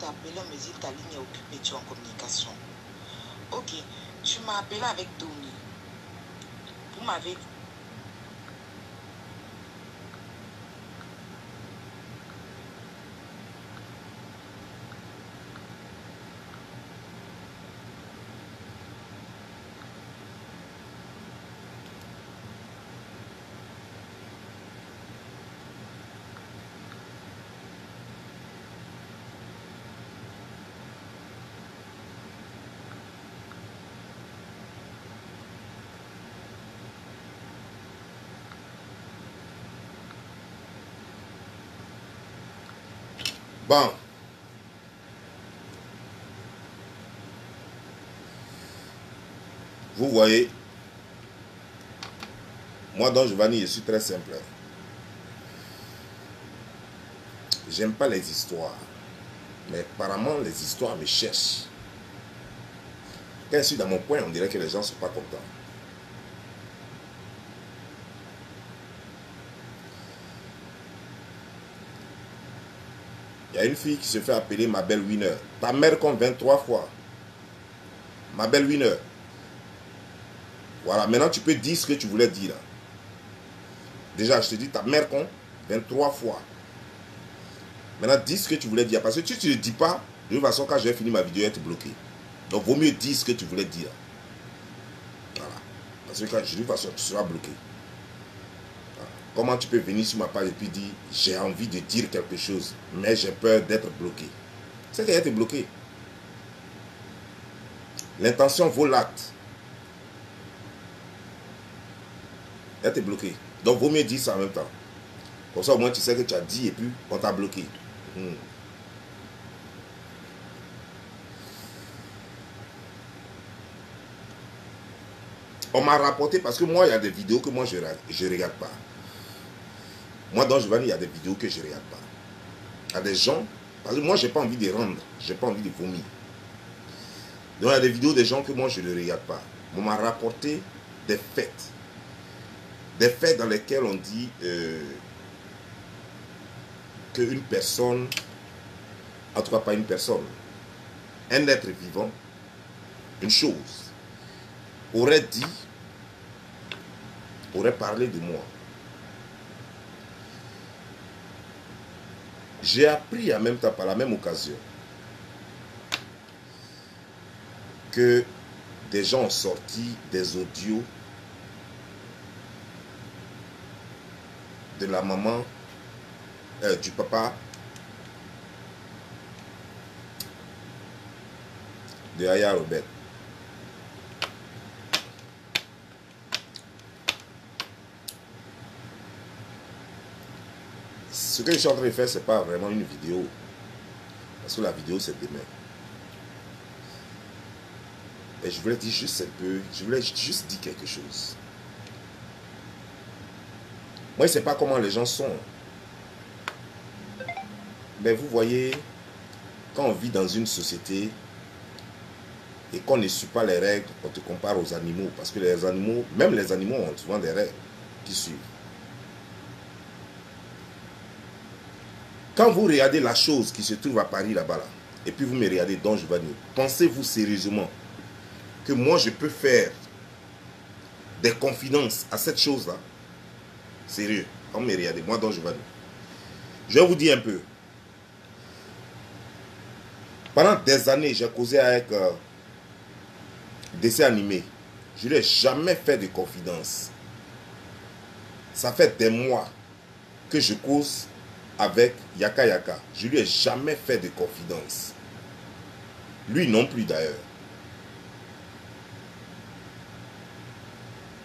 t'ai appelé, on me dit ta ligne est occupée, tu es en communication. Ok, tu m'as appelé avec Domi. Vous m'avez... Bon. Vous voyez, moi dans Giovanni, je suis très simple. J'aime pas les histoires. Mais apparemment, les histoires me cherchent. Quand je suis dans mon coin, on dirait que les gens ne sont pas contents. Il y a une fille qui se fait appeler ma belle winner. Ta mère compte 23 fois. Ma belle winner. Voilà, maintenant tu peux dire ce que tu voulais dire. Déjà, je te dis, ta mère compte 23 fois. Maintenant, dis ce que tu voulais dire. Parce que si tu ne le dis pas, de toute façon, quand je vais finir ma vidéo, elle est bloquée. Donc, vaut mieux dire ce que tu voulais dire. Voilà. Parce que quand, de toute façon, tu seras bloqué. Voilà. Comment tu peux venir sur ma page et puis dire, j'ai envie de dire quelque chose, mais j'ai peur d'être bloqué. C'est qu'elle est bloquée. L'intention vaut l'acte. Elle est bloquée. Donc, vaut mieux dire ça en même temps. Comme ça, au moins, tu sais que tu as dit et puis on t'a bloqué. On m'a rapporté parce que moi, il y a des vidéos que moi, je ne regarde pas. Moi, dans Giovanni, il y a des vidéos que je ne regarde pas. Il y a des gens, parce que moi, je n'ai pas envie de rendre, je n'ai pas envie de vomir. Donc, il y a des vidéos des gens que moi, je ne regarde pas. On m'a rapporté des faits. Des faits dans lesquels on dit qu'une personne, en tout cas pas une personne, un être vivant, une chose, aurait dit, aurait parlé de moi. J'ai appris en même temps, par la même occasion, que des gens ont sorti des audios de la maman, du papa de Yaya Robert. Ce que je suis en train de faire, ce n'est pas vraiment une vidéo. Parce que la vidéo, c'est demain. Et je voulais dire juste un peu, je voulais juste dire quelque chose. Moi, je ne sais pas comment les gens sont. Mais vous voyez, quand on vit dans une société et qu'on ne suit pas les règles, on te compare aux animaux. Parce que les animaux, même les animaux ont souvent des règles qui suivent. Quand vous regardez la chose qui se trouve à Paris là-bas, là, et puis vous me regardez Don Giovanni, pensez-vous sérieusement que moi je peux faire des confidences à cette chose-là? Sérieux, quand vous me regardez, moi Don Giovanni. Je vais vous dire un peu. Pendant des années, j'ai causé avec dessins animés. Je ne lui ai jamais fait de confidence. Ça fait des mois que je cause avec Yaka Yaka. Je ne lui ai jamais fait de confidence. Lui non plus d'ailleurs.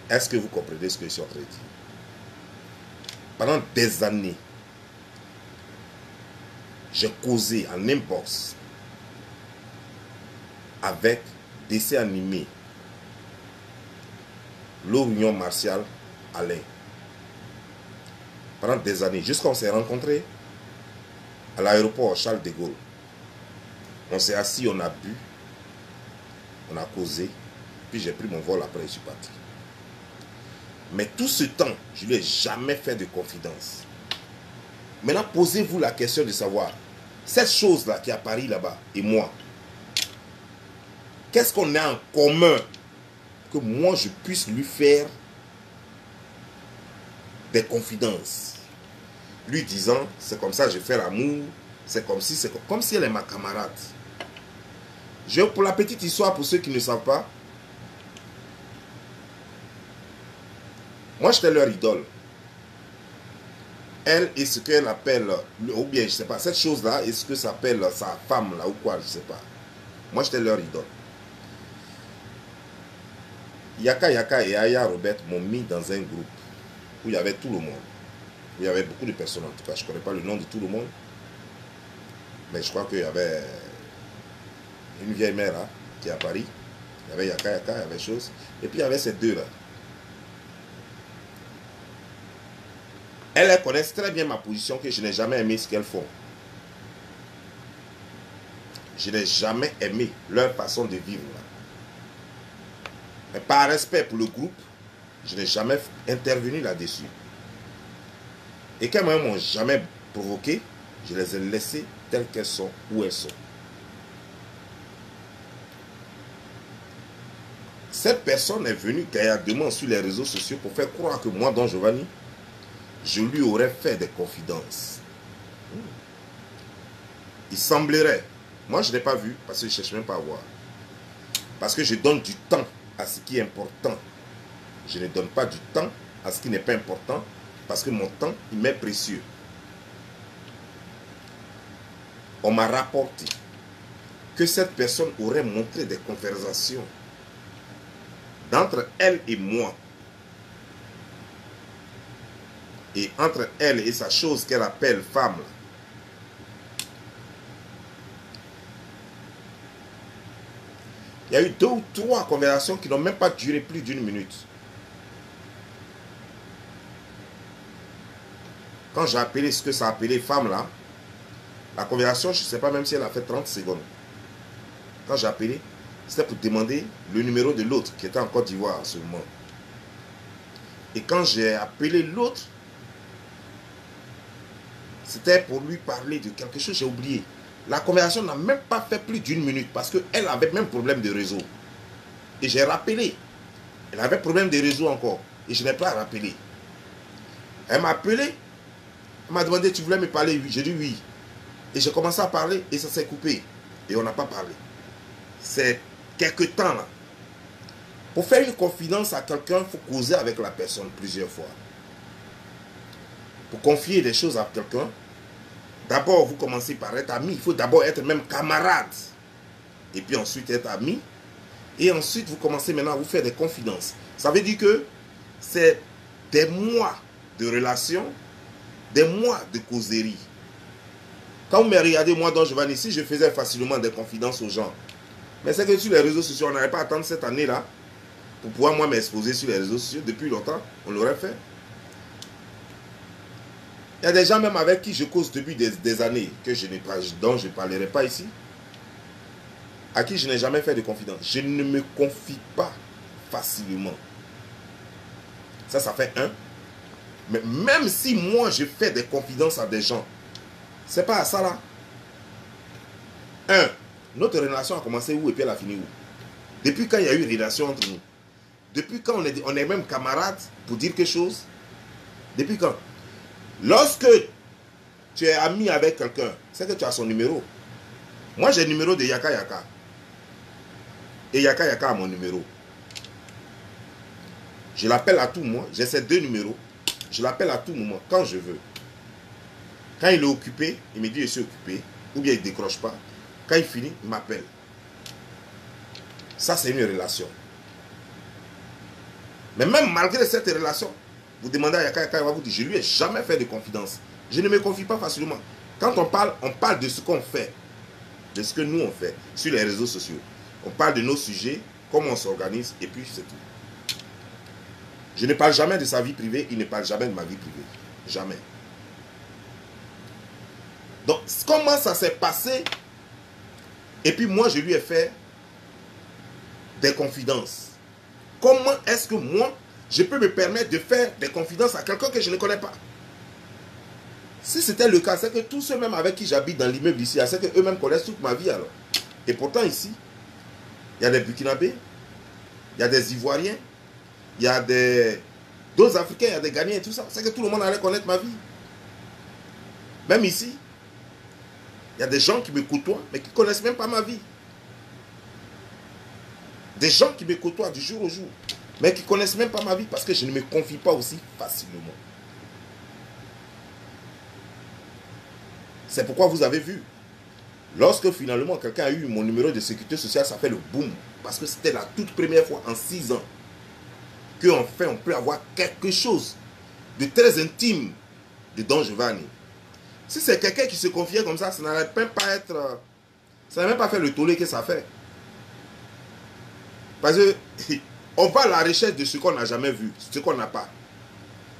Est-ce que vous comprenez ce que je suis en train de dire? Pendant des années, j'ai causé en inbox avec dessins animés l'Union Martial Alain. Pendant des années, jusqu'à on s'est rencontrés à l'aéroport Charles de Gaulle. On s'est assis, on a bu, on a causé, puis j'ai pris mon vol après, je suis parti. Mais tout ce temps, je ne lui ai jamais fait de confidence. Maintenant, posez-vous la question de savoir, Cette chose-là qui est à Paris là-bas, et moi, qu'est-ce qu'on a en commun que moi je puisse lui faire des confidences, lui disant, c'est comme ça, je fais l'amour, c'est comme si elle est ma camarade. Pour la petite histoire, pour ceux qui ne savent pas, moi j'étais leur idole. Elle est ce qu'elle appelle, ou bien je sais pas, cette chose-là est ce que s'appelle sa femme là ou quoi, je sais pas. Moi j'étais leur idole. Yaka Yaka et Aya Robert m'ont mis dans un groupe où il y avait tout le monde. Où il y avait beaucoup de personnes en tout cas. Je ne connais pas le nom de tout le monde. Mais je crois qu'il y avait une vieille mère là, qui est à Paris. Il y avait Yaka Yaka, il y avait chose. Et puis il y avait ces deux là. Elles connaissent très bien ma position que je n'ai jamais aimé ce qu'elles font. Je n'ai jamais aimé leur façon de vivre là. Mais par respect pour le groupe, je n'ai jamais intervenu là-dessus. Et quand même, ils m'ont jamais provoqué, je les ai laissées telles qu'elles sont, où elles sont. Cette personne est venue gaillardement sur les réseaux sociaux pour faire croire que moi, Don Giovanni, je lui aurais fait des confidences. Il semblerait, moi je ne l'ai pas vu parce que je ne cherche même pas à voir. Parce que je donne du temps à ce qui est important. Je ne donne pas du temps à ce qui n'est pas important parce que mon temps, il m'est précieux. On m'a rapporté que cette personne aurait montré des conversations d'entre elle et moi. Et entre elle et sa chose qu'elle appelle femme. Il y a eu 2 ou 3 conversations qui n'ont même pas duré plus d'1 minute. Quand j'ai appelé ce que ça appelait femme là, la conversation, je ne sais pas même si elle a fait 30 secondes. Quand j'ai appelé, c'était pour demander le numéro de l'autre qui était en Côte d'Ivoire en ce moment. Et quand j'ai appelé l'autre, c'était pour lui parler de quelque chose, j'ai oublié. La conversation n'a même pas fait plus d'1 minute parce qu'elle avait même problème de réseau. Et j'ai rappelé. Elle avait problème de réseau encore. Et je n'ai pas rappelé. Elle m'a appelé. Elle m'a demandé, tu voulais me parler? Oui. J'ai dit oui. Et j'ai commencé à parler et ça s'est coupé. Et on n'a pas parlé. C'est quelques temps là. Pour faire une confidence à quelqu'un, il faut causer avec la personne plusieurs fois. Pour confier des choses à quelqu'un, d'abord vous commencez par être ami. Il faut d'abord être même camarade. Et puis ensuite être ami. Et ensuite vous commencez maintenant à vous faire des confidences. Ça veut dire que c'est des mois de relation, des mois de causerie. Quand vous me regardez, moi, Don Giovanni, si je faisais facilement des confidences aux gens, mais c'est que sur les réseaux sociaux, on n'aurait pas à attendre cette année-là pour pouvoir, moi, m'exposer sur les réseaux sociaux. Depuis longtemps, on l'aurait fait. Il y a des gens même avec qui je cause depuis des années que dont je ne parlerai pas ici, à qui je n'ai jamais fait de confidence. Je ne me confie pas facilement. Ça fait un. Mais même si moi, je fais des confidences à des gens, c'est pas à ça là. Notre relation a commencé où et puis elle a fini où? Depuis quand il y a eu une relation entre nous? Depuis quand on est même camarades pour dire quelque chose? Depuis quand? Lorsque tu es ami avec quelqu'un, c'est que tu as son numéro. Moi j'ai le numéro de Yaka Yaka. Et Yaka Yaka a mon numéro. Je l'appelle à tout moment. J'ai ces 2 numéros. Je l'appelle à tout moment, quand je veux. Quand il est occupé, il me dit je suis occupé. Ou bien il ne décroche pas. Quand il finit, il m'appelle. Ça, c'est une relation. Mais même malgré cette relation, vous demandez à Yaka Yaka, il va vous dire, je ne lui ai jamais fait de confidence. Je ne me confie pas facilement. Quand on parle de ce qu'on fait, de ce que nous on fait sur les réseaux sociaux. On parle de nos sujets, comment on s'organise, et puis c'est tout. Je ne parle jamais de sa vie privée, il ne parle jamais de ma vie privée. Jamais. Donc, comment ça s'est passé? Et puis moi, je lui ai fait des confidences. Comment est-ce que moi, je peux me permettre de faire des confidences à quelqu'un que je ne connais pas? Si c'était le cas, c'est que tous ceux même avec qui j'habite dans l'immeuble ici, c'est qu'eux-mêmes connaissent toute ma vie alors. Et pourtant ici, il y a des Burkinabés, il y a des Ivoiriens, il y a d'autres Africains, il y a des Ghanéens et tout ça. C'est que tout le monde allait connaître ma vie. Même ici, il y a des gens qui me côtoient, mais qui ne connaissent même pas ma vie. Des gens qui me côtoient du jour au jour, mais qui ne connaissent même pas ma vie parce que je ne me confie pas aussi facilement. C'est pourquoi vous avez vu, lorsque finalement quelqu'un a eu mon numéro de sécurité sociale, ça fait le boom. Parce que c'était la toute première fois en 6 ans qu'enfin on peut avoir quelque chose de très intime de Don Giovanni. Si c'est quelqu'un qui se confiait comme ça n'allait même pas être... Ça n'a même pas fait le tollé que ça fait. Parce que on va à la recherche de ce qu'on n'a jamais vu, ce qu'on n'a pas.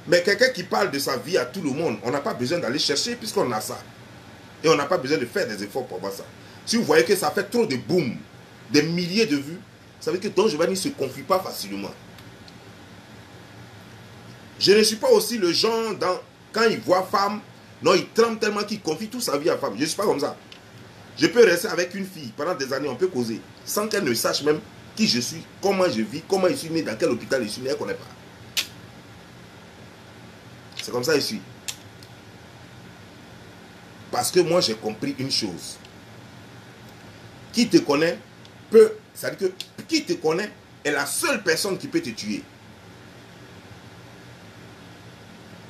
Mais quelqu'un qui parle de sa vie à tout le monde, on n'a pas besoin d'aller chercher puisqu'on a ça. Et on n'a pas besoin de faire des efforts pour voir ça. Si vous voyez que ça fait trop de boom, des milliers de vues, ça veut dire que Don Giovanni ne se confie pas facilement. Je ne suis pas aussi le genre, quand il voit femme, non, il tremble tellement qu'il confie toute sa vie à femme. Je ne suis pas comme ça. Je peux rester avec une fille pendant des années, on peut causer, sans qu'elle ne sache même qui je suis, comment je vis, comment je suis né, dans quel hôpital je suis né, elle ne connaît pas. C'est comme ça que je suis. Parce que moi, j'ai compris une chose. Qui te connaît peut... C'est-à-dire que qui te connaît est la seule personne qui peut te tuer.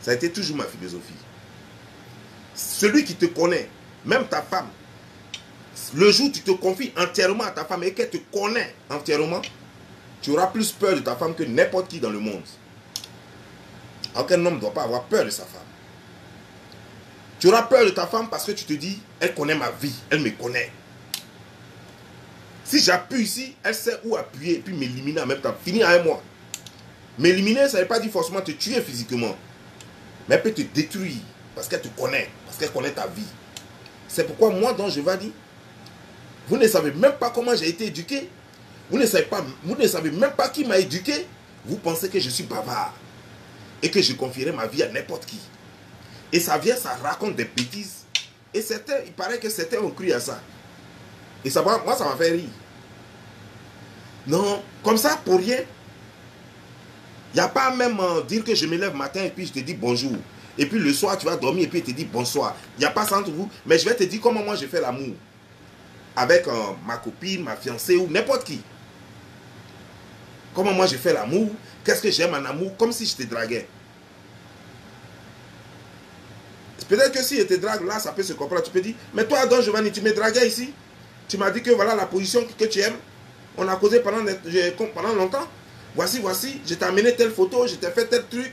Ça a été toujours ma philosophie. Celui qui te connaît, même ta femme, le jour où tu te confies entièrement à ta femme et qu'elle te connaît entièrement, tu auras plus peur de ta femme que n'importe qui dans le monde. Aucun homme ne doit pas avoir peur de sa femme. Tu auras peur de ta femme parce que tu te dis, elle connaît ma vie, elle me connaît. Si j'appuie ici, elle sait où appuyer et puis m'éliminer en même temps, finir avec moi. M'éliminer, ça ne veut pas dire forcément te tuer physiquement. Mais elle peut te détruire parce qu'elle te connaît, parce qu'elle connaît ta vie. C'est pourquoi moi, Don Giovanni, vous ne savez même pas comment j'ai été éduqué. Vous ne savez même pas qui m'a éduqué. Vous pensez que je suis bavard et que je confierai ma vie à n'importe qui. Et ça vient, ça raconte des bêtises. Et certains, il paraît que certains ont cru à ça. Et ça, moi, ça m'a fait rire. Non, comme ça, pour rien. Il n'y a pas même dire que je me lève matin et puis je te dis bonjour. Et puis le soir, tu vas dormir et puis je te dis bonsoir. Il n'y a pas ça entre vous. Mais je vais te dire comment moi je fais l'amour. Avec ma copine, ma fiancée ou n'importe qui. Comment moi je fais l'amour. Qu'est-ce que j'aime en amour. Comme si je te draguais. Peut-être que si je te drague là, ça peut se comprendre. Tu peux dire, mais toi, Don Giovanni, tu me draguais ici. Tu m'as dit que voilà la position que tu aimes. On a causé pendant longtemps. Voici, je t'ai amené telle photo, je t'ai fait tel truc.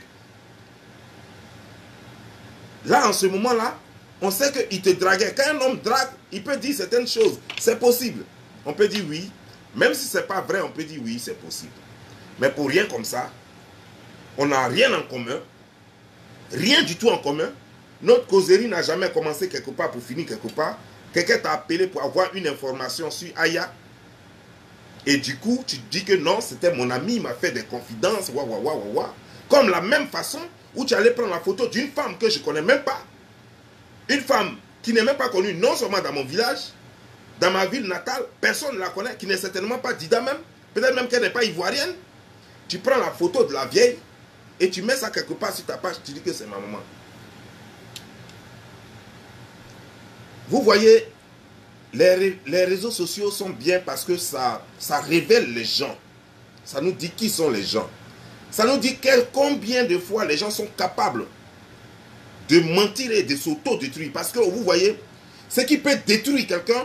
Là, en ce moment-là, on sait qu'il te draguait. Quand un homme drague, il peut dire certaines choses. C'est possible. On peut dire oui. Même si ce n'est pas vrai, on peut dire oui, c'est possible. Mais pour rien comme ça, on n'a rien en commun. Rien du tout en commun. Notre causerie n'a jamais commencé quelque part pour finir quelque part. Quelqu'un t'a appelé pour avoir une information sur Aya. Et du coup, tu te dis que non, c'était mon ami, il m'a fait des confidences. Comme la même façon où tu allais prendre la photo d'une femme que je ne connais même pas. Une femme qui n'est même pas connue, non seulement dans mon village, dans ma ville natale, personne ne la connaît, qui n'est certainement pas Dida même, peut-être même qu'elle n'est pas ivoirienne. Tu prends la photo de la vieille et tu mets ça quelque part sur ta page, tu dis que c'est ma maman. Vous voyez, les réseaux sociaux sont bien parce que ça révèle les gens. Ça nous dit qui sont les gens. Ça nous dit combien de fois les gens sont capables de mentir et de s'auto-détruire. Parce que vous voyez, ce qui peut détruire quelqu'un,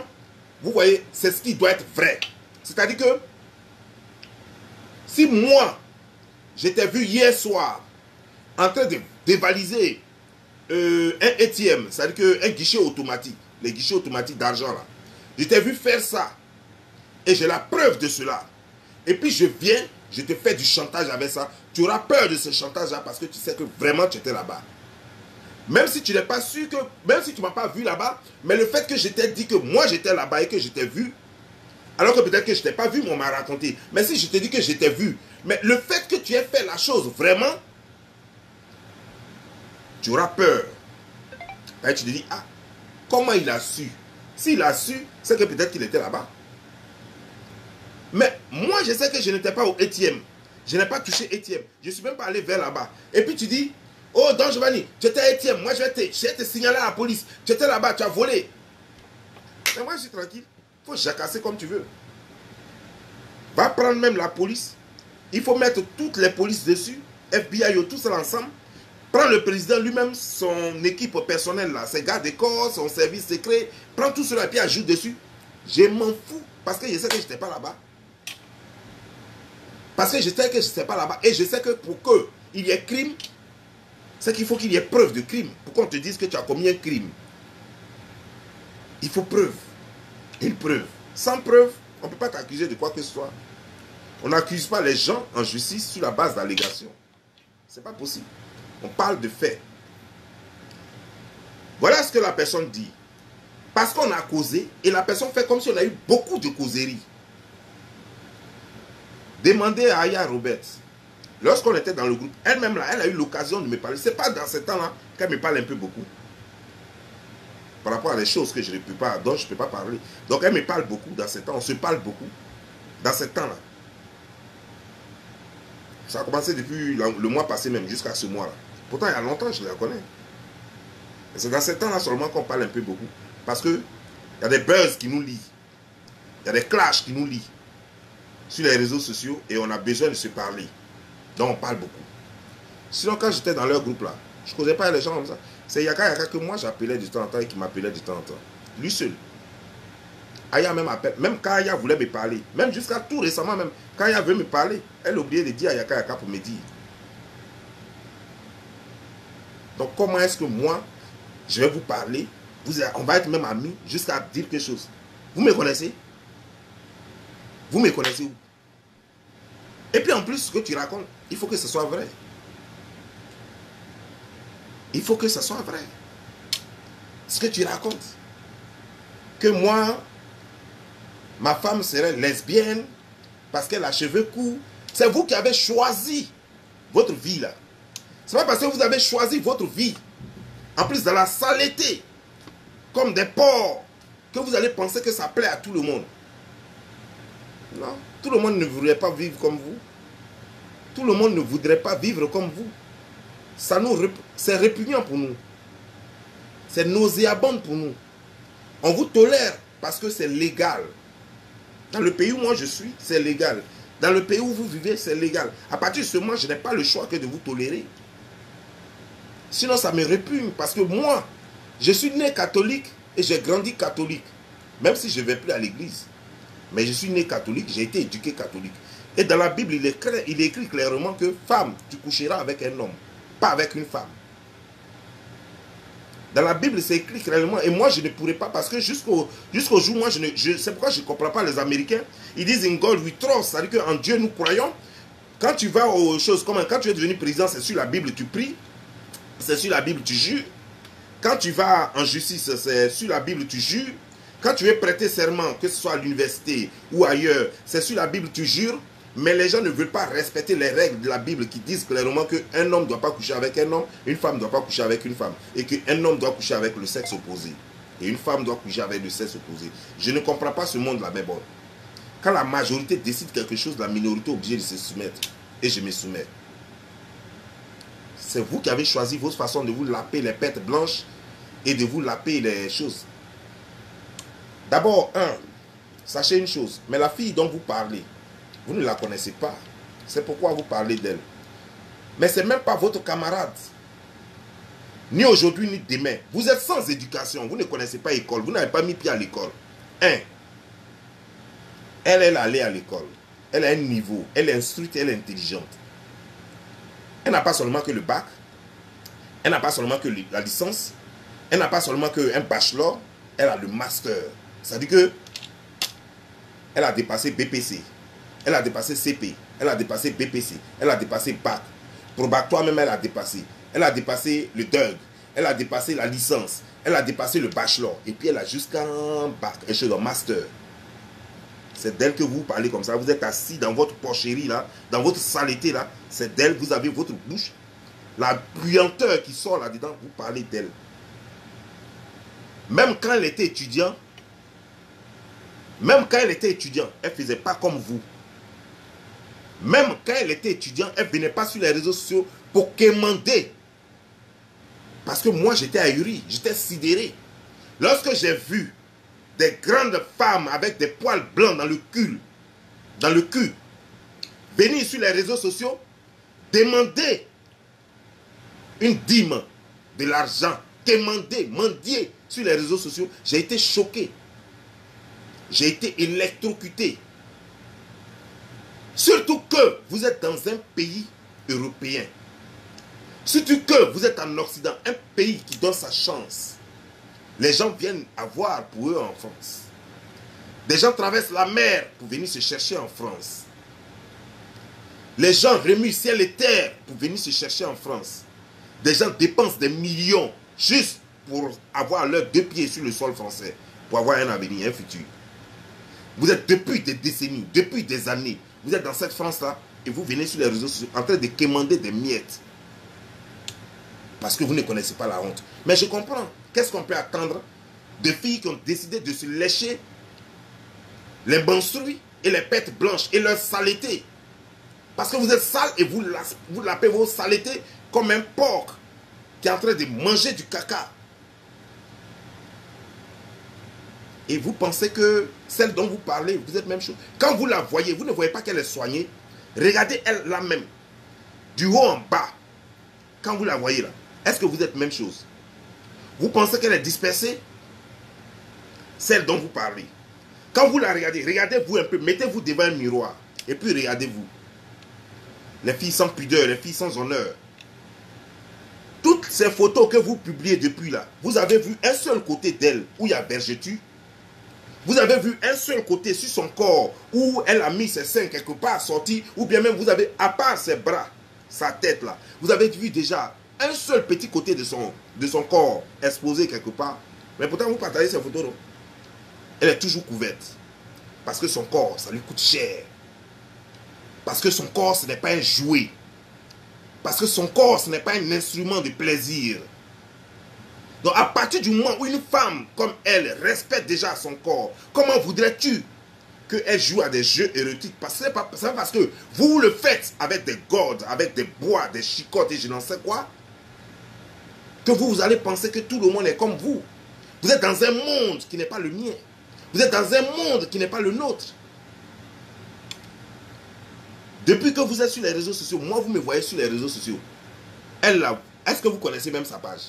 vous voyez, c'est ce qui doit être vrai. C'est-à-dire que si moi, j'étais vu hier soir en train de dévaliser un ATM, c'est-à-dire un guichet automatique, les guichets automatiques d'argent là, je t'ai vu faire ça et j'ai la preuve de cela. Et puis je viens, je te fais du chantage avec ça. Tu auras peur de ce chantage-là parce que tu sais que vraiment tu étais là-bas. Même si tu n'es pas sûr que, même si tu ne m'as pas vu là-bas, mais le fait que je t'ai dit que moi j'étais là-bas et que je t'ai vu, alors que peut-être que je ne t'ai pas vu, mais on m'a raconté. Mais si je t'ai dit que je t'ai vu, mais le fait que tu aies fait la chose vraiment, tu auras peur. Et tu te dis, ah, comment il a su? S'il a su, c'est que peut-être qu'il était là-bas. Mais moi, je sais que je n'étais pas au ATM. Je n'ai pas touché ATM. Je ne suis même pas allé vers là-bas. Et puis tu dis, oh, Don Giovanni, tu étais ATM. Moi, je vais te signaler à la police. Tu étais là-bas, tu as volé. Mais moi, je suis tranquille. Il faut jacasser comme tu veux. Va prendre même la police. Il faut mettre toutes les polices dessus. FBI, tout ça ensemble. Prends le président lui-même, son équipe personnelle, là, ses gardes des corps, son service secret. Prends tout cela et puis ajoute dessus. Je m'en fous. Parce que je sais que je n'étais pas là-bas. Parce que je sais que je n'étais pas là-bas. Et je sais que pour qu'il y ait crime, c'est qu'il faut qu'il y ait preuve de crime. Pour qu'on te dise que tu as commis un crime. Il faut preuve. Une preuve. Sans preuve, on ne peut pas t'accuser de quoi que ce soit. On n'accuse pas les gens en justice sur la base d'allégations. Ce n'est pas possible. On parle de faits. Voilà ce que la personne dit. Parce qu'on a causé, et la personne fait comme si on a eu beaucoup de causeries. Demandez à Aya Roberts. Lorsqu'on était dans le groupe, elle-même là, elle a eu l'occasion de me parler. Ce n'est pas dans ce temps-là qu'elle me parle un peu beaucoup. Par rapport à des choses que je ne peux pas, dont je ne peux pas parler. Donc elle me parle beaucoup dans ce temps. On se parle beaucoup dans ce temps-là. Ça a commencé depuis le mois passé même, jusqu'à ce mois-là. Pourtant, il y a longtemps, je la connais. C'est dans ce temps-là seulement qu'on parle un peu beaucoup. Parce qu'il y a des buzz qui nous lient. Il y a des clashs qui nous lient sur les réseaux sociaux et on a besoin de se parler. Donc, on parle beaucoup. Sinon, quand j'étais dans leur groupe là, je ne causais pas les gens comme ça. C'est Yaka Yaka que moi j'appelais de temps en temps et qui m'appelait de temps en temps. Lui seul. Aya même appelle. Même quand Aya voulait me parler, même jusqu'à tout récemment même, quand Aya veut me parler, elle oubliait de dire à Yaka Yaka pour me dire. Donc comment est-ce que moi, je vais vous parler, on va être même amis jusqu'à dire quelque chose. Vous me connaissez? Vous me connaissez où? Et puis en plus, ce que tu racontes, il faut que ce soit vrai. Il faut que ce soit vrai. Ce que tu racontes. Que moi, ma femme serait lesbienne parce qu'elle a cheveux courts. C'est vous qui avez choisi votre vie là. C'est pas parce que vous avez choisi votre vie, en plus dans la saleté, comme des porcs, que vous allez penser que ça plaît à tout le monde. Non, tout le monde ne voudrait pas vivre comme vous. Tout le monde ne voudrait pas vivre comme vous. C'est répugnant pour nous. C'est nauséabond pour nous. On vous tolère parce que c'est légal. Dans le pays où moi je suis, c'est légal. Dans le pays où vous vivez, c'est légal. À partir de ce moment, je n'ai pas le choix que de vous tolérer. Sinon, ça me répugne parce que moi, je suis né catholique et j'ai grandi catholique. Même si je ne vais plus à l'église. Mais je suis né catholique, j'ai été éduqué catholique. Et dans la Bible, il est écrit clairement que femme, tu coucheras avec un homme, pas avec une femme. Dans la Bible, c'est écrit clairement. Et moi, je ne pourrais pas parce que jusqu'au jour, moi, c'est pourquoi je ne comprends pas les Américains. Ils disent in God we trust, c'est-à-dire qu'en Dieu nous croyons. Quand tu vas aux choses comme quand tu es devenu président, c'est sur la Bible tu pries, c'est sur la Bible tu jures. Quand tu vas en justice, c'est sur la Bible tu jures. Quand tu veux prêter serment, que ce soit à l'université ou ailleurs, c'est sur la Bible tu jures. Mais les gens ne veulent pas respecter les règles de la Bible qui disent clairement qu'un homme ne doit pas coucher avec un homme, une femme ne doit pas coucher avec une femme, et qu'un homme doit coucher avec le sexe opposé, et une femme doit coucher avec le sexe opposé. Je ne comprends pas ce monde-là, mais bon. Quand la majorité décide quelque chose, la minorité est obligée de se soumettre, et je me soumets. C'est vous qui avez choisi votre façon de vous laper les pêtes blanches et de vous laper les choses. D'abord, sachez une chose, mais la fille dont vous parlez, vous ne la connaissez pas. C'est pourquoi vous parlez d'elle. Mais ce n'est même pas votre camarade. Ni aujourd'hui, ni demain. Vous êtes sans éducation. Vous ne connaissez pas l'école. Vous n'avez pas mis pied à l'école. Elle est allée à l'école. Elle a un niveau. Elle est instruite, elle est intelligente. Elle n'a pas seulement que le bac. Elle n'a pas seulement que la licence. Elle n'a pas seulement qu'un bachelor. Elle a le master. C'est-à-dire que elle a dépassé BPC. Elle a dépassé CP, elle a dépassé BPC, elle a dépassé BAC. Probatoire même, elle a dépassé. Elle a dépassé le DUG, elle a dépassé la licence, elle a dépassé le bachelor. Et puis elle a jusqu'un bac, un master. C'est d'elle que vous parlez comme ça. Vous êtes assis dans votre porcherie là, dans votre saleté là. C'est d'elle, vous avez votre bouche. La puanteur qui sort là-dedans, vous parlez d'elle. Même quand elle était étudiante, elle ne faisait pas comme vous. Même quand elle était étudiante, elle ne venait pas sur les réseaux sociaux pour quémander. Parce que moi, j'étais ahuri, j'étais sidéré. Lorsque j'ai vu des grandes femmes avec des poils blancs dans le cul, venir sur les réseaux sociaux, demander une dîme, de l'argent, quémander, mendier sur les réseaux sociaux, j'ai été choqué. J'ai été électrocuté. Surtout que vous êtes dans un pays européen. Surtout que vous êtes en Occident, un pays qui donne sa chance. Les gens viennent avoir pour eux en France. Des gens traversent la mer pour venir se chercher en France. Les gens remuent ciel et terre pour venir se chercher en France. Des gens dépensent des millions juste pour avoir leurs 2 pieds sur le sol français, pour avoir un avenir, un futur. Vous êtes depuis des décennies, depuis des années, vous êtes dans cette France-là et vous venez sur les réseaux sociaux en train de quémander des miettes. Parce que vous ne connaissez pas la honte. Mais je comprends. Qu'est-ce qu'on peut attendre de filles qui ont décidé de se lécher les menstrues et les pêtes blanches et leur saleté? Parce que vous êtes sale et vous lapez vos saletés comme un porc qui est en train de manger du caca. Et vous pensez que celle dont vous parlez, vous êtes même chose. Quand vous la voyez, vous ne voyez pas qu'elle est soignée. Regardez elle là même, du haut en bas. Quand vous la voyez là, est-ce que vous êtes même chose? Vous pensez qu'elle est dispersée? Celle dont vous parlez. Quand vous la regardez, regardez-vous un peu, mettez-vous devant un miroir. Et puis regardez-vous. Les filles sans pudeur, les filles sans honneur. Toutes ces photos que vous publiez depuis là, vous avez vu un seul côté d'elle où il y a vergeture. Vous avez vu un seul côté sur son corps où elle a mis ses seins quelque part sortis, ou bien même vous avez, à part ses bras, sa tête là, vous avez vu déjà un seul petit côté de son corps exposé quelque part. Mais pourtant vous partagez ces photos, non? Elle est toujours couverte. Parce que son corps, ça lui coûte cher. Parce que son corps, ce n'est pas un jouet. Parce que son corps, ce n'est pas un instrument de plaisir. Donc à partir du moment où une femme comme elle respecte déjà son corps, comment voudrais-tu qu'elle joue à des jeux érotiques? Parce que c'est pas parce que vous le faites avec des cordes, avec des bois, des chicottes et je n'en sais quoi, que vous allez penser que tout le monde est comme vous. Vous êtes dans un monde qui n'est pas le mien. Vous êtes dans un monde qui n'est pas le nôtre. Depuis que vous êtes sur les réseaux sociaux, moi vous me voyez sur les réseaux sociaux. Elle là, est-ce que vous connaissez même sa page?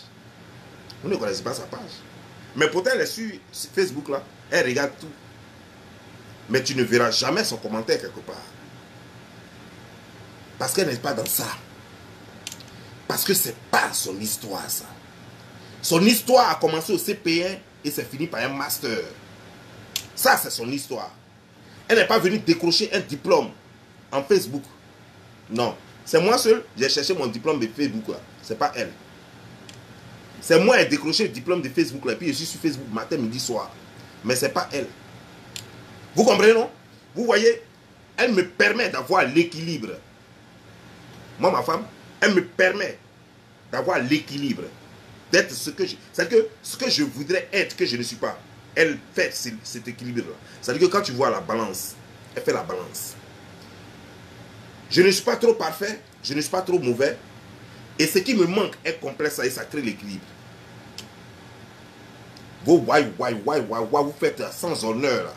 Vous ne connaissez pas sa page. Mais pourtant elle est sur Facebook là, elle regarde tout. Mais tu ne verras jamais son commentaire quelque part. Parce qu'elle n'est pas dans ça. Parce que c'est pas son histoire ça. Son histoire a commencé au CP1 et c'est fini par un master. Ça c'est son histoire. Elle n'est pas venue décrocher un diplôme en Facebook. Non. C'est moi seul, j'ai cherché mon diplôme de Facebook là. C'est pas elle. C'est moi qui ai décroché le diplôme de Facebook là. Et puis je suis sur Facebook matin, midi, soir. Mais c'est pas elle. Vous comprenez non? Vous voyez, elle me permet d'avoir l'équilibre. Moi ma femme, elle me permet d'avoir l'équilibre. D'être ce que je... C'est-à-dire que ce que je voudrais être, que je ne suis pas. Elle fait cet équilibre là. C'est-à-dire que quand tu vois la balance, elle fait la balance. Je ne suis pas trop parfait, je ne suis pas trop mauvais. Et ce qui me manque est complexe et ça crée l'équilibre. Vous vous faites sans honneur. Là.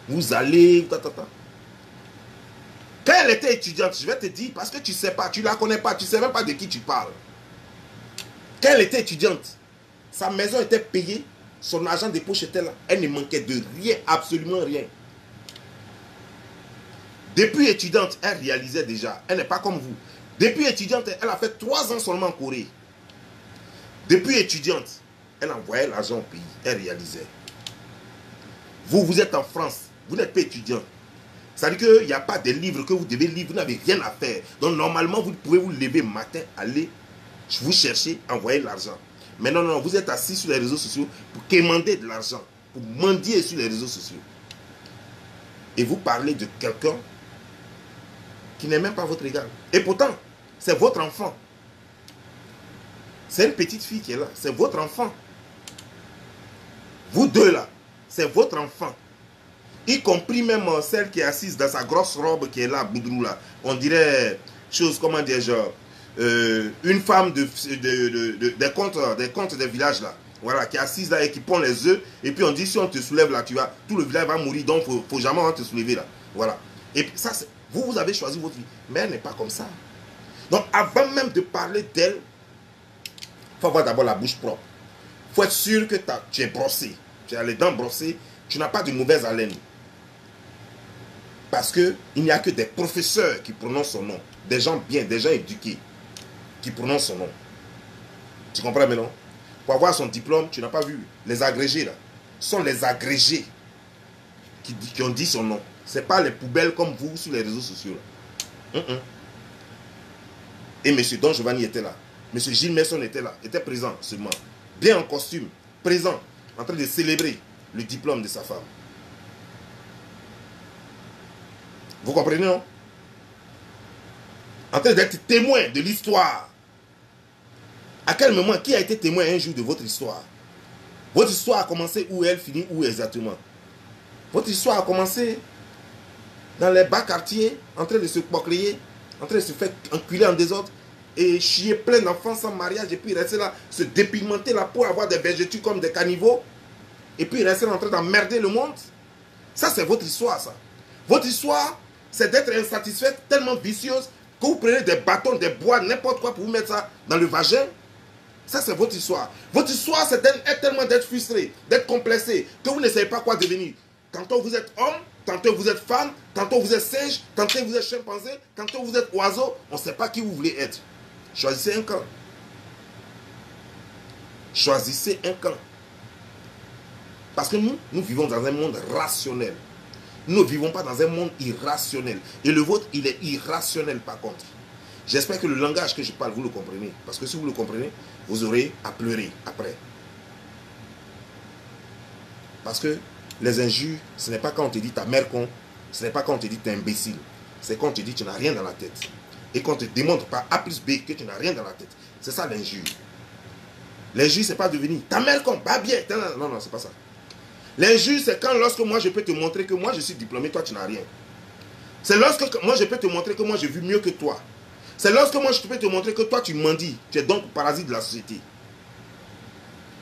Vous allez... Quand elle était étudiante, je vais te dire, parce que tu ne sais pas, tu ne la connais pas, tu ne sais même pas de qui tu parles. Quand elle était étudiante, sa maison était payée, son argent de poche était là. Elle ne manquait de rien, absolument rien. Depuis étudiante, elle réalisait déjà. Elle n'est pas comme vous. Depuis étudiante, elle a fait 3 ans seulement en Corée. Depuis étudiante, elle envoyait l'argent au pays. Elle réalisait. Vous, vous êtes en France. Vous n'êtes pas étudiant. Ça veut dire qu'il n'y a pas de livres que vous devez lire. Vous n'avez rien à faire. Donc normalement, vous pouvez vous lever matin, aller vous chercher, envoyer l'argent. Mais non, non, vous êtes assis sur les réseaux sociaux pour quémander de l'argent. Pour mendier sur les réseaux sociaux. Et vous parlez de quelqu'un qui n'est même pas votre égal. Et pourtant, c'est votre enfant. C'est une petite fille qui est là. C'est votre enfant. Vous deux là, c'est votre enfant. Y compris même celle qui est assise dans sa grosse robe qui est là, Boudrou là. On dirait, chose, comment dire, genre, une femme des contes des villages là. Voilà, qui est assise là et qui pond les œufs. Et puis on dit, si on te soulève là, tout le village va mourir. Donc, il faut jamais te soulever là. Voilà. Et puis ça, vous avez choisi votre vie. Mais elle n'est pas comme ça. Donc, avant même de parler d'elle, il faut avoir d'abord la bouche propre. Il faut être sûr que tu es brossé. Tu as les dents brossées. Tu n'as pas de mauvaise haleine. Parce qu'il n'y a que des professeurs qui prononcent son nom. Des gens bien, des gens éduqués qui prononcent son nom. Tu comprends maintenant? Pour avoir son diplôme, tu n'as pas vu. Les agrégés là, sont les agrégés qui ont dit son nom. Ce n'est pas les poubelles comme vous sur les réseaux sociaux. Là. Et M. Don Giovanni était là. M. Gilles Messon était là, était présent seulement. Bien en costume, présent, en train de célébrer le diplôme de sa femme. Vous comprenez, non? En train d'être témoin de l'histoire. À quel moment, qui a été témoin un jour de votre histoire? Votre histoire a commencé où elle finit, où exactement? Votre histoire a commencé dans les bas quartiers, en train de se pocléer, en train de se faire enculer en désordre, et chier plein d'enfants sans mariage, et puis rester là, se dépigmenter la peau, avoir des vergetures comme des caniveaux, et puis rester en train d'emmerder le monde. Ça, c'est votre histoire, ça. Votre histoire, c'est d'être insatisfaite, tellement vicieuse, que vous prenez des bâtons, des bois, n'importe quoi pour vous mettre ça dans le vagin. Ça, c'est votre histoire. Votre histoire, c'est tellement d'être frustré, d'être complexé, que vous ne savez pas quoi devenir. Tantôt vous êtes homme, tantôt vous êtes femme, tantôt vous êtes singe, tantôt vous êtes chimpanzé, tantôt vous êtes oiseau. On ne sait pas qui vous voulez être. Choisissez un camp. Choisissez un camp. Parce que nous vivons dans un monde rationnel. Nous ne vivons pas dans un monde irrationnel. Et le vôtre, il est irrationnel par contre. J'espère que le langage que je parle, vous le comprenez. Parce que si vous le comprenez, vous aurez à pleurer après. Parce que les injures, ce n'est pas quand on te dit ta mère con, ce n'est pas quand on te dit t'es imbécile. C'est quand on te dit tu n'as rien dans la tête. Et qu'on te démontre par A plus B que tu n'as rien dans la tête. C'est ça l'injure. L'injure, ce n'est pas devenir ta mère con, pas bien. Non, non, c'est pas ça. L'injure, c'est quand lorsque moi je peux te montrer que moi je suis diplômé, toi tu n'as rien. C'est lorsque moi je peux te montrer que moi j'ai vu mieux que toi. C'est lorsque moi je peux te montrer que toi tu mendies. Tu es donc parasite de la société.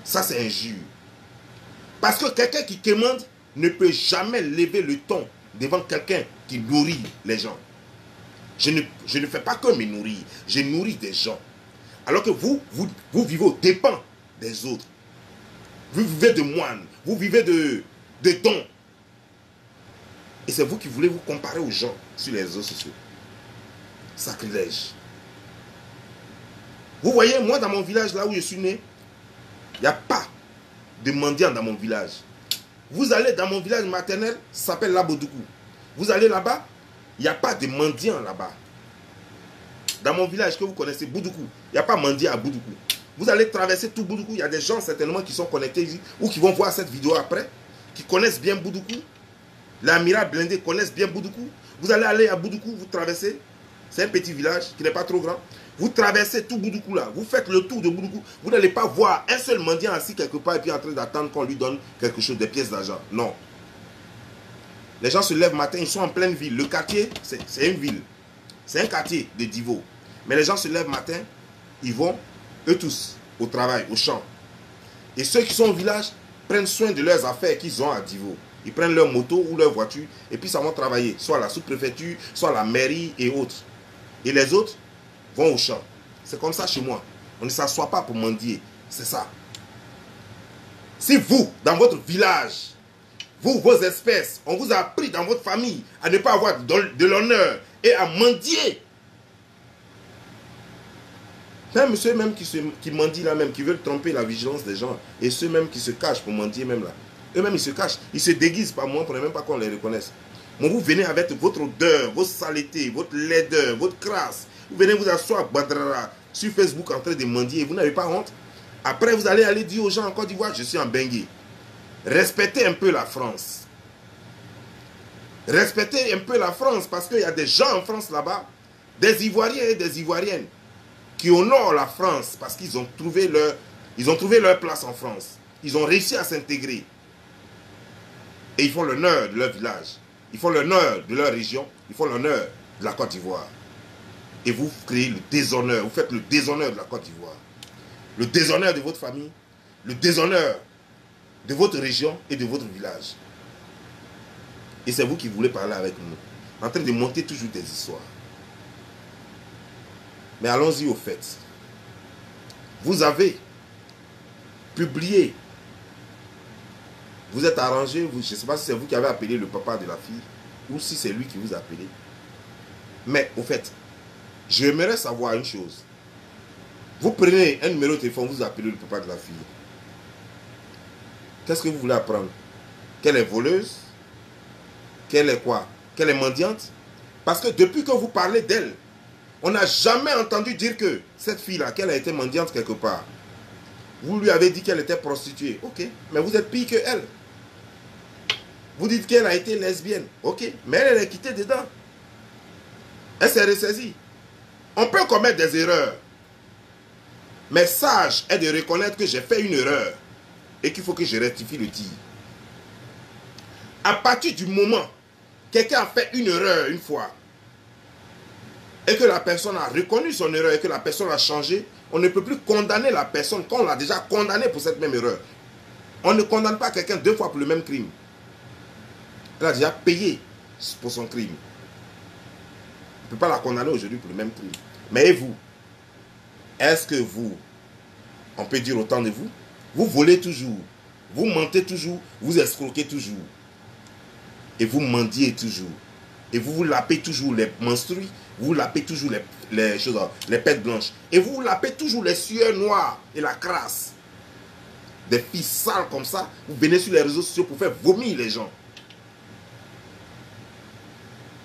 Ça c'est injure. Parce que quelqu'un qui quémande ne peut jamais lever le ton devant quelqu'un qui nourrit les gens. Je ne fais pas que me nourrir. Je nourris des gens. Alors que vous vivez aux dépens des autres. Vous vivez de moines. Vous vivez de dons. Et c'est vous qui voulez vous comparer aux gens sur les réseaux sociaux. Sacrilège. Vous voyez, moi dans mon village, là où je suis né, il n'y a pas de mendiants dans mon village. Vous allez dans mon village maternel, ça s'appelle Labodoukou. Vous allez là-bas, il n'y a pas de mendiants là-bas. Dans mon village que vous connaissez, Boudoukou, il n'y a pas mendiant à Boudoukou. Vous allez traverser tout Boudoukou, il y a des gens certainement qui sont connectés ici, ou qui vont voir cette vidéo après, qui connaissent bien Boudoukou. L'amiral blindé connaissent bien Boudoukou. Vous allez aller à Boudoukou, vous traversez. C'est un petit village qui n'est pas trop grand. Vous traversez tout Boudoukou là. Vous faites le tour de Boudoukou. Vous n'allez pas voir un seul mendiant assis quelque part et puis en train d'attendre qu'on lui donne quelque chose, des pièces d'argent. Non. Les gens se lèvent matin, ils sont en pleine ville. Le quartier, c'est une ville. C'est un quartier de Divo. Mais les gens se lèvent matin, ils vont, eux tous, au travail, au champ. Et ceux qui sont au village prennent soin de leurs affaires qu'ils ont à Divo. Ils prennent leur moto ou leur voiture et puis ça vont travailler. Soit à la sous-préfecture, soit à la mairie et autres. Et les autres vont au champ. C'est comme ça chez moi. On ne s'assoit pas pour mendier. C'est ça. Si vous, dans votre village, vous, vos espèces, on vous a appris dans votre famille à ne pas avoir de l'honneur et à mendier. Même ceux même qui mendient là même, qui veulent tromper la vigilance des gens, et ceux même qui se cachent pour mendier même là, eux-mêmes ils se cachent, ils se déguisent par moi pour ne même pas qu'on les reconnaisse. Mais vous venez avec votre odeur, votre saleté, votre laideur, votre crasse. Vous venez vous asseoir badrara, sur Facebook en train de mendier et vous n'avez pas honte. Après vous allez dire aux gens en Côte d'Ivoire, je suis en Bengué. Respectez un peu la France. Respectez un peu la France parce qu'il y a des gens en France là-bas, des Ivoiriens et des Ivoiriennes, qui honorent la France parce qu'ils ont trouvé leur place en France. Ils ont réussi à s'intégrer. Et ils font l'honneur de leur village. Ils font l'honneur de leur région. Ils font l'honneur de la Côte d'Ivoire. Et vous créez le déshonneur. Vous faites le déshonneur de la Côte d'Ivoire. Le déshonneur de votre famille. Le déshonneur de votre région et de votre village. Et c'est vous qui voulez parler avec nous. En train de monter toujours des histoires. Mais allons-y au fait. Vous avez publié. Vous êtes arrangé. Je ne sais pas si c'est vous qui avez appelé le papa de la fille. Ou si c'est lui qui vous a appelé. Mais au fait, j'aimerais savoir une chose. Vous prenez un numéro de téléphone, vous appelez le papa de la fille. Qu'est-ce que vous voulez apprendre? Qu'elle est voleuse? Qu'elle est quoi? Qu'elle est mendiante? Parce que depuis que vous parlez d'elle, on n'a jamais entendu dire que cette fille-là, qu'elle a été mendiante quelque part. Vous lui avez dit qu'elle était prostituée. Ok, mais vous êtes pire qu'elle. Vous dites qu'elle a été lesbienne. Ok, mais elle est quittée dedans. Elle s'est ressaisie. On peut commettre des erreurs. Mais sage est de reconnaître que j'ai fait une erreur et qu'il faut que je rectifie le tir. À partir du moment quelqu'un a fait une erreur une fois et que la personne a reconnu son erreur et que la personne a changé, on ne peut plus condamner la personne quand on l'a déjà condamné pour cette même erreur. On ne condamne pas quelqu'un 2 fois pour le même crime. Elle a déjà payé pour son crime. On ne peut pas la condamner aujourd'hui pour le même crime. Mais et vous? Est-ce que vous, on peut dire autant de vous, vous volez toujours, vous mentez toujours, vous escroquez toujours. Et vous mendiez toujours. Et vous vous lapez toujours les menstrues, vous lapez toujours les choses, les pêtes blanches. Et vous lapez toujours les sueurs noires et la crasse. Des filles sales comme ça, vous venez sur les réseaux sociaux pour faire vomir les gens.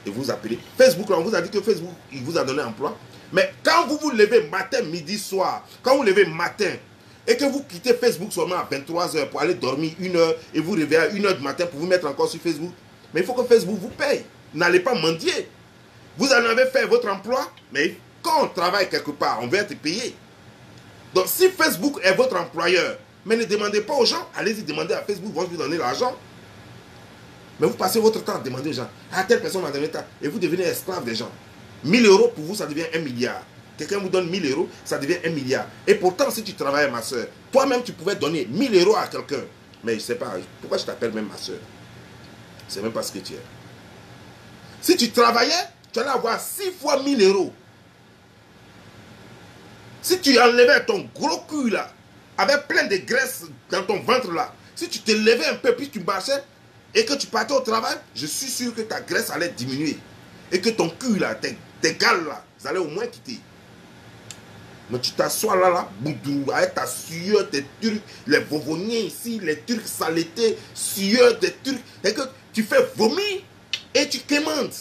Et vous appelez Facebook, on vous a dit que Facebook, il vous a donné emploi. Mais quand vous vous levez matin, midi, soir, quand vous levez matin, et que vous quittez Facebook seulement à 23 h pour aller dormir 1 h, et vous réveillez à 1 h du matin pour vous mettre encore sur Facebook, mais il faut que Facebook vous paye. N'allez pas mendier. Vous en avez fait votre emploi, mais quand on travaille quelque part, on veut être payé. Donc si Facebook est votre employeur, mais ne demandez pas aux gens, allez-y demander à Facebook, vont vous donner l'argent. Mais vous passez votre temps à demander aux gens, à telle personne m'a donné ça, et vous devenez esclave des gens. 1000 € pour vous, ça devient 1 milliard. Quelqu'un vous donne 1000 €, ça devient 1 milliard. Et pourtant, si tu travailles, ma soeur, toi-même, tu pouvais donner 1000 € à quelqu'un. Mais je ne sais pas, pourquoi je t'appelle même ma soeur? Je ne sais même pas ce que tu es. Si tu travaillais, tu allais avoir 6 fois 1000 €. Si tu enlevais ton gros cul là, avec plein de graisse dans ton ventre là, si tu te levais un peu, puis tu marchais, et que tu partais au travail, je suis sûr que ta graisse allait diminuer. Et que ton cul là, tes gales là, vous allez au moins quitter. Mais tu t'assois là, boudou, avec ta sueur, tes trucs, les vovoniens ici, les trucs saletés, sueur, tes trucs, et que tu fais vomir et tu quémandes.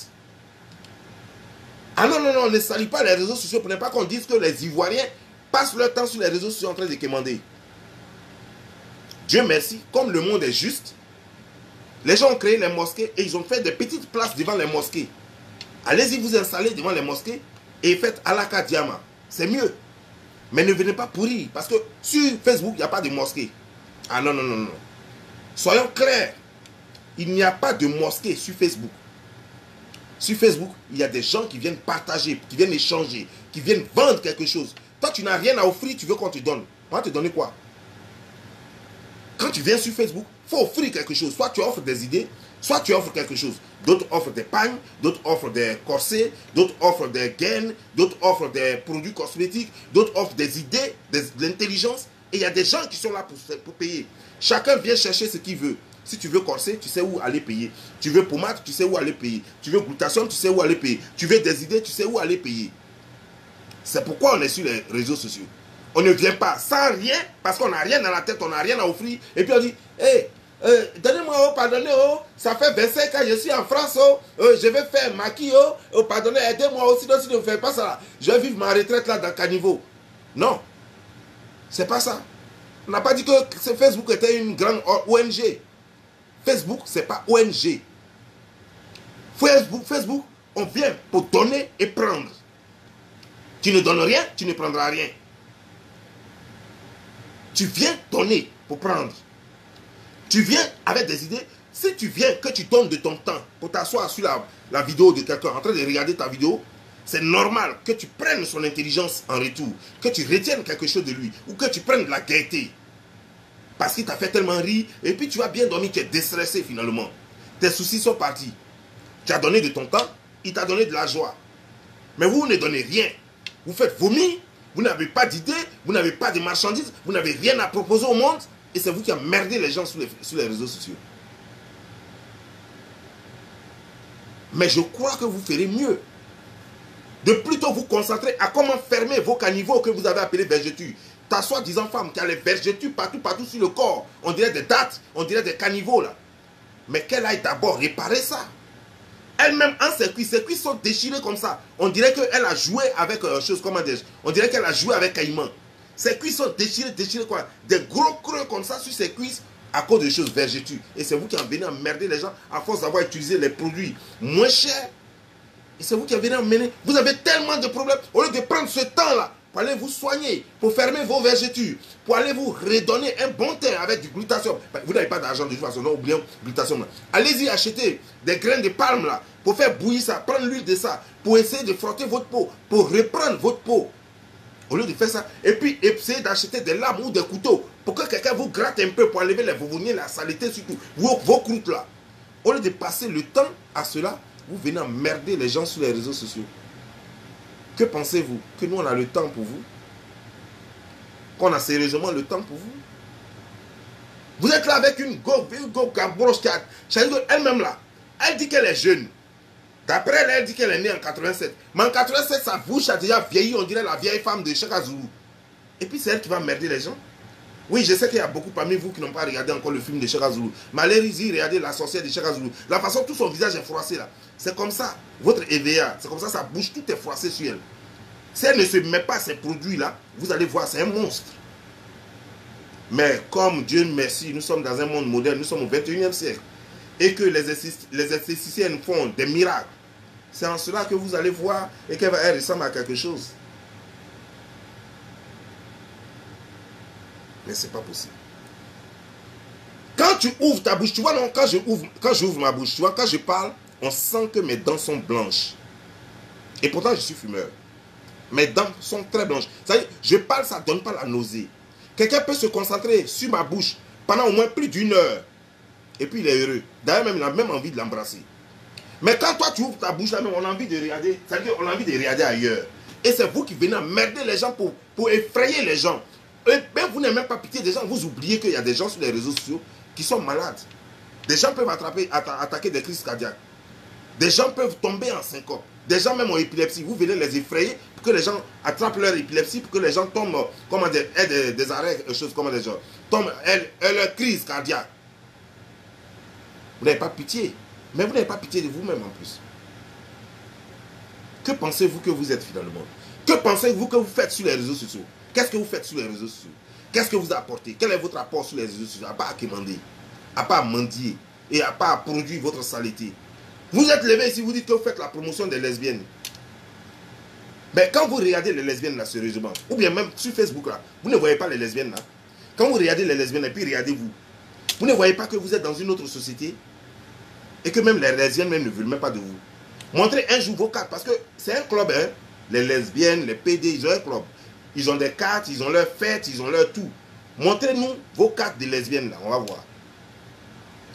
Ah non, non, non, ne salis pas les réseaux sociaux pour ne pas qu'on dise que les Ivoiriens passent leur temps sur les réseaux sociaux en train de quémander. Dieu merci, comme le monde est juste, les gens ont créé les mosquées et ils ont fait des petites places devant les mosquées. Allez-y vous installer devant les mosquées et faites Alaka Diama. C'est mieux. Mais ne venez pas pourrir. Parce que sur Facebook, il n'y a pas de mosquée. Ah non, non, non, non. Soyons clairs. Il n'y a pas de mosquée sur Facebook. Sur Facebook, il y a des gens qui viennent partager, qui viennent échanger, qui viennent vendre quelque chose. Toi, tu n'as rien à offrir, tu veux qu'on te donne. On va te donner quoi? Quand tu viens sur Facebook, il faut offrir quelque chose. Soit tu offres des idées, soit tu offres quelque chose. D'autres offrent des pagnes, d'autres offrent des corsets, d'autres offrent des gaines, d'autres offrent des produits cosmétiques, d'autres offrent des idées, de l'intelligence. Et il y a des gens qui sont là pour payer. Chacun vient chercher ce qu'il veut. Si tu veux corset, tu sais où aller payer. Tu veux pommade, tu sais où aller payer. Tu veux glutation, tu sais où aller payer. Tu veux des idées, tu sais où aller payer. C'est pourquoi on est sur les réseaux sociaux. On ne vient pas sans rien, parce qu'on n'a rien dans la tête, on n'a rien à offrir. Et puis on dit, hé, donnez-moi, pardonnez, ça fait 25 ans, je suis en France, je vais faire maquis, pardonnez, aidez-moi aussi, si ne faites pas ça, je vais vivre ma retraite là dans Caniveau. Non, c'est pas ça. On n'a pas dit que Facebook était une grande ONG. Facebook, c'est pas ONG. Facebook, on vient pour donner et prendre. Tu ne donnes rien, tu ne prendras rien. Tu viens donner pour prendre. Tu viens avec des idées, Si tu viens, que tu donnes de ton temps pour t'asseoir sur la vidéo de quelqu'un, en train de regarder ta vidéo, c'est normal que tu prennes son intelligence en retour, que tu retiennes quelque chose de lui, ou que tu prennes de la gaieté. Parce qu'il t'a fait tellement rire, et puis tu vas bien dormir, tu es déstressé finalement. Tes soucis sont partis. Tu as donné de ton temps, il t'a donné de la joie. Mais vous ne donnez rien. Vous faites vomir, vous n'avez pas d'idées, vous n'avez pas de marchandises, vous n'avez rien à proposer au monde, et c'est vous qui emmerdez les gens sur les réseaux sociaux. Mais je crois que vous ferez mieux de plutôt vous concentrer à comment fermer vos caniveaux que vous avez appelés vergetures. Ta soi-disant femme qui a les vergetures partout sur le corps, on dirait des dattes, on dirait des caniveaux là. Mais qu'elle aille d'abord réparer ça. Elle-même, en ses cuisses sont déchirées comme ça. On dirait qu'elle a joué avec chose, comment dire, on dirait qu'elle a joué avec Caïman. Ses cuisses sont déchirées quoi. Des gros creux comme ça sur ses cuisses à cause de choses vergetures. Et c'est vous qui en venez emmerder les gens à force d'avoir utilisé les produits moins chers. Et c'est vous qui venez emmener. Vous avez tellement de problèmes. Au lieu de prendre ce temps-là pour aller vous soigner, pour fermer vos vergetures, pour aller vous redonner un bon teint avec du glutathium. Vous n'avez pas d'argent de toute façon, non, oublions glutathium. Allez-y acheter des graines de palme là, pour faire bouillir ça, prendre l'huile de ça, pour essayer de frotter votre peau, pour reprendre votre peau. Au lieu de faire ça, et puis essayez d'acheter des lames ou des couteaux, pour que quelqu'un vous gratte un peu, pour enlever les vovoniers, la saleté surtout, vos croûtes là. Au lieu de passer le temps à cela, vous venez emmerder les gens sur les réseaux sociaux. Que pensez-vous? Que nous on a le temps pour vous? Qu'on a sérieusement le temps pour vous? Vous êtes là avec une go gabroche qui a... Elle-même là, elle dit qu'elle est jeune. D'après elle, elle dit qu'elle est née en 87. Mais en 87, sa bouche a déjà vieilli, on dirait la vieille femme de Chaka Zulu. Et puis c'est elle qui va emmerder les gens. Oui, je sais qu'il y a beaucoup parmi vous qui n'ont pas regardé encore le film de Chaka Zulu. Mais allez-y, regardez la sorcière de Chaka Zulu. La façon tout son visage est froissé là. C'est comme ça. Votre EVA, c'est comme ça, sa bouche, tout est froissé sur elle. Si elle ne se met pas ces produits-là, vous allez voir, c'est un monstre. Mais comme Dieu merci, nous sommes dans un monde moderne, nous sommes au 21e siècle. Et que les esthéticiennes font des miracles. C'est en cela que vous allez voir et qu'elle ressemble à quelque chose. Mais ce n'est pas possible. Quand tu ouvres ta bouche, tu vois, non, quand j'ouvre ma bouche, tu vois, quand je parle, on sent que mes dents sont blanches. Et pourtant, je suis fumeur. Mes dents sont très blanches. Ça y est, je parle, ça ne donne pas la nausée. Quelqu'un peut se concentrer sur ma bouche pendant au moins plus d'1 heure. Et puis il est heureux. D'ailleurs, même, il a même envie de l'embrasser. Mais quand toi, tu ouvres ta bouche, là même, on a envie de regarder. C'est-à-dire qu'on a envie de regarder ailleurs. Et c'est vous qui venez emmerder les gens pour effrayer les gens. Et même vous n'avez même pas pitié des gens. Vous oubliez qu'il y a des gens sur les réseaux sociaux qui sont malades. Des gens peuvent attaquer des crises cardiaques. Des gens peuvent tomber en syncope. Des gens même ont épilepsie. Vous venez les effrayer pour que les gens attrapent leur épilepsie, pour que les gens tombent, comment dire, aient des arrêts, choses comme des gens. Tombent, aient leur crise cardiaque. Vous n'avez pas pitié. Mais vous n'avez pas pitié de vous-même en plus. Que pensez-vous que vous êtes finalement? Que pensez-vous que vous faites sur les réseaux sociaux? Qu'est-ce que vous faites sur les réseaux sociaux? Qu'est-ce que vous apportez? Quel est votre apport sur les réseaux sociaux? À part quémander, à part mendier et à part produire votre saleté. Vous êtes levé ici, vous dites que vous faites la promotion des lesbiennes. Mais quand vous regardez les lesbiennes là, sérieusement, ou bien même sur Facebook là, vous ne voyez pas les lesbiennes là. Quand vous regardez les lesbiennes et puis regardez-vous, vous ne voyez pas que vous êtes dans une autre société et que même les lesbiennes même ne veulent même pas de vous. Montrez un jour vos cartes, parce que c'est un club, hein. Les lesbiennes, les PD, ils ont un club. Ils ont des cartes, ils ont leurs fêtes, ils ont leur tout. Montrez-nous vos cartes de lesbiennes là, on va voir.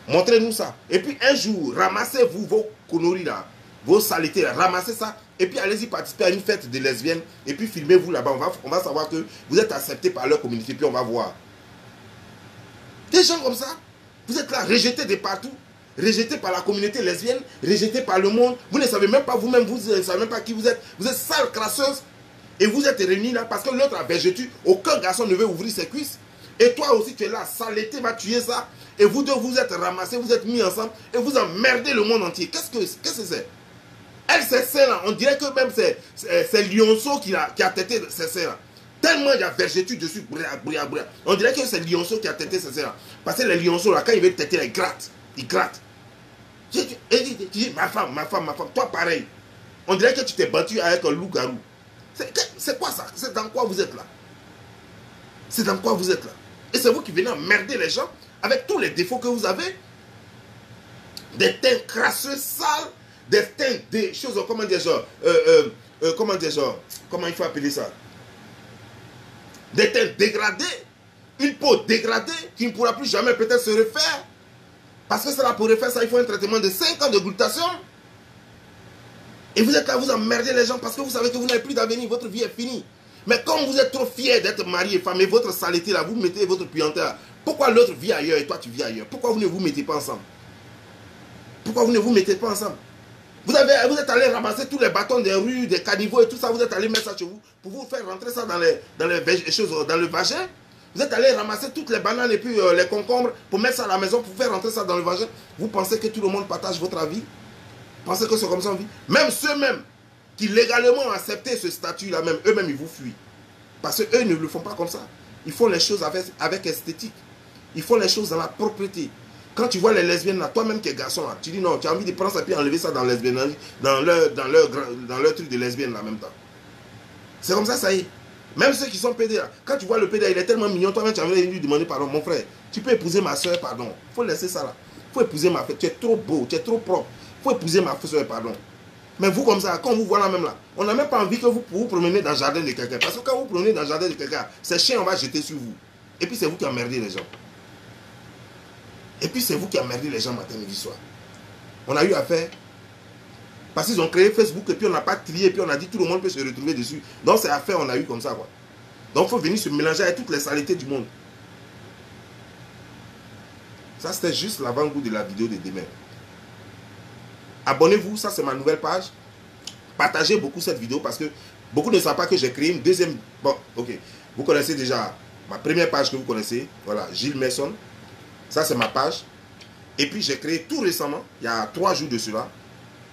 Montrez-nous ça. Et puis un jour, ramassez-vous vos conneries là, vos saletés là, ramassez ça. Et puis allez-y participer à une fête de lesbiennes. Et puis filmez-vous là-bas. On va savoir que vous êtes accepté par leur communauté. Puis on va voir. Des gens comme ça, vous êtes là, rejetés de partout. Rejetés par la communauté lesbienne, rejetés par le monde. Vous ne savez même pas vous-même, vous ne savez même pas qui vous êtes. Vous êtes sale, crasseuse. Et vous êtes réunis là parce que l'autre a vergetu. Aucun garçon ne veut ouvrir ses cuisses. Et toi aussi, tu es là, saleté va tuer ça. Et vous deux, vous êtes ramassés, vous êtes mis ensemble. Et vous emmerdez le monde entier. Qu'est-ce que c'est? Elle, c'est ça là. On dirait que même c'est Lionceau qui a têté ces seins là. Tellement il y a vergetu dessus. On dirait que c'est Lionceau qui a têté ces seins là. Parce que les Lionceaux là, quand ils veulent têter, ils grattent. Ils grattent. Tu dis, ma femme, toi pareil. On dirait que tu t'es battu avec un loup-garou. C'est quoi ça? C'est dans quoi vous êtes là? C'est dans quoi vous êtes là? Et c'est vous qui venez emmerder les gens avec tous les défauts que vous avez. Des teintes crasseuses, sales, des teintes, des choses, comment dire, genre, comment il faut appeler ça? Des teintes dégradées, une peau dégradée qui ne pourra plus jamais peut-être se refaire. Parce que cela pour refaire ça, il faut un traitement de 5 ans de glutathion. Et vous êtes là, vous emmerdez les gens parce que vous savez que vous n'avez plus d'avenir, votre vie est finie. Mais comme vous êtes trop fiers d'être marié, femme, et votre saleté là, vous mettez votre puanteur. Pourquoi l'autre vit ailleurs et toi tu vis ailleurs? Pourquoi vous ne vous mettez pas ensemble? Pourquoi vous ne vous mettez pas ensemble? Vous êtes allé ramasser tous les bâtons des rues, des caniveaux et tout ça, vous êtes allé mettre ça chez vous pour vous faire rentrer ça dans le vagin. Vous êtes allé ramasser toutes les bananes et puis les concombres pour mettre ça à la maison, pour faire rentrer ça dans le vagin. Vous pensez que tout le monde partage votre avis? Vous pensez que c'est comme ça on vit? Même ceux-mêmes qui légalement ont accepté ce statut-là, même eux-mêmes, ils vous fuient. Parce qu'eux ne le font pas comme ça. Ils font les choses avec esthétique. Ils font les choses dans la propreté. Quand tu vois les lesbiennes là, toi-même qui es garçon là, tu dis non, tu as envie de prendre ça et enlever ça dans lesbienne, dans leur truc de lesbienne là en même temps. C'est comme ça y est. Même ceux qui sont pédés là, quand tu vois le pédé, il est tellement mignon, toi-même tu as envie de lui demander pardon, mon frère, tu peux épouser ma soeur, pardon. Il faut laisser ça là. Il faut épouser ma frère, tu es trop beau, tu es trop propre. Il faut épouser ma soeur, pardon. Mais vous comme ça, quand vous voit là même là, on n'a même pas envie que vous promenez dans le jardin de quelqu'un. Parce que quand vous promenez dans le jardin de quelqu'un, ces chiens on va jeter sur vous. Et puis c'est vous qui emmerdez les gens. Et puis c'est vous qui emmerdez les gens matin, midi, soir. On a eu affaire. Parce qu'ils ont créé Facebook et puis on n'a pas trié et puis on a dit tout le monde peut se retrouver dessus. Donc c'est affaire, on a eu comme ça quoi. Donc il faut venir se mélanger avec toutes les saletés du monde. Ça c'était juste l'avant-goût de la vidéo de demain. Abonnez-vous, ça c'est ma nouvelle page. Partagez beaucoup cette vidéo parce que beaucoup ne savent pas que j'ai créé une deuxième. Bon, ok. Vous connaissez déjà ma première page que vous connaissez. Voilà, Gilles Mason. Ça c'est ma page. Et puis j'ai créé tout récemment, il y a 3 jours de cela,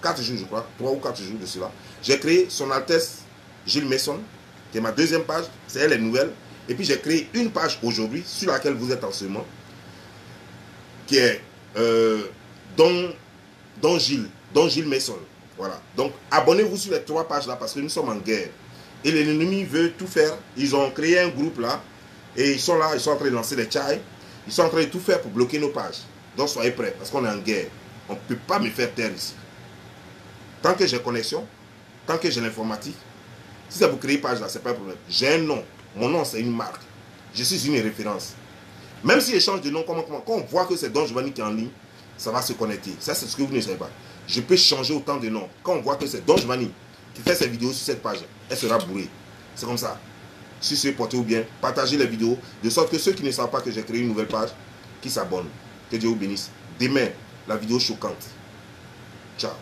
4 jours je crois, 3 ou 4 jours de cela. J'ai créé Son Altesse Gilles Mason, qui est ma deuxième page. C'est elle est nouvelle. Et puis j'ai créé une page aujourd'hui sur laquelle vous êtes en ce moment. Qui est Don Gilles Mason. Voilà. Donc, abonnez-vous sur les 3 pages là parce que nous sommes en guerre. Et l'ennemi veut tout faire. Ils ont créé un groupe là. Et ils sont là, ils sont en train de lancer les chai. Ils sont en train de tout faire pour bloquer nos pages. Donc, soyez prêts parce qu'on est en guerre. On ne peut pas me faire taire ici. Tant que j'ai connexion, tant que j'ai l'informatique, si ça vous crée page là, c'est pas un problème. J'ai un nom. Mon nom, c'est une marque. Je suis une référence. Même si je change de nom, quand on voit que c'est Don Giovanni qui est en ligne, ça va se connecter. Ça, c'est ce que vous ne savez pas. Je peux changer autant de noms. Quand on voit que c'est Don Giovanni qui fait ses vidéos sur cette page, elle sera bourrée. C'est comme ça. Si c'est portez-vous bien, partagez les vidéos, de sorte que ceux qui ne savent pas que j'ai créé une nouvelle page, qui s'abonnent. Que Dieu vous bénisse. Demain, la vidéo choquante. Ciao.